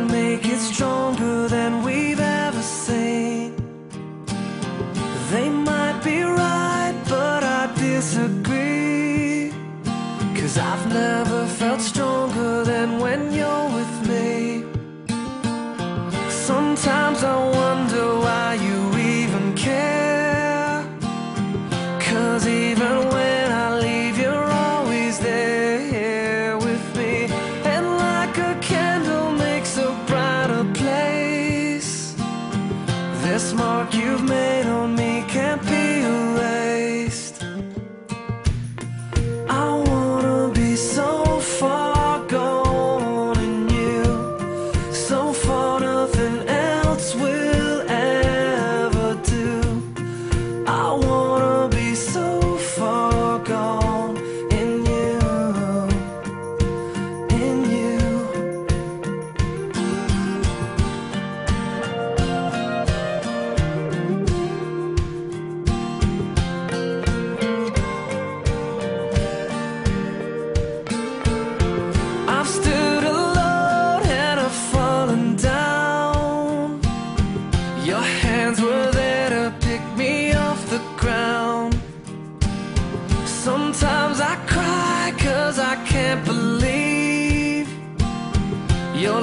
and make it stronger than we've ever seen. They might be right, but I disagree, 'cause I've never felt stronger than when you're with me. Sometimes I wonder why you even care, 'cause even when I leave you're always there with me. And like a candle makes a brighter place, this mark you've made on me can't be erased. I wanna be so far gone in you, so far nothing else will ever do. I wanna be so far gone in you, in you. I've stood alone and I've fallen down. Your hands were there to pick me off the ground. Sometimes I cry 'cause I can't believe your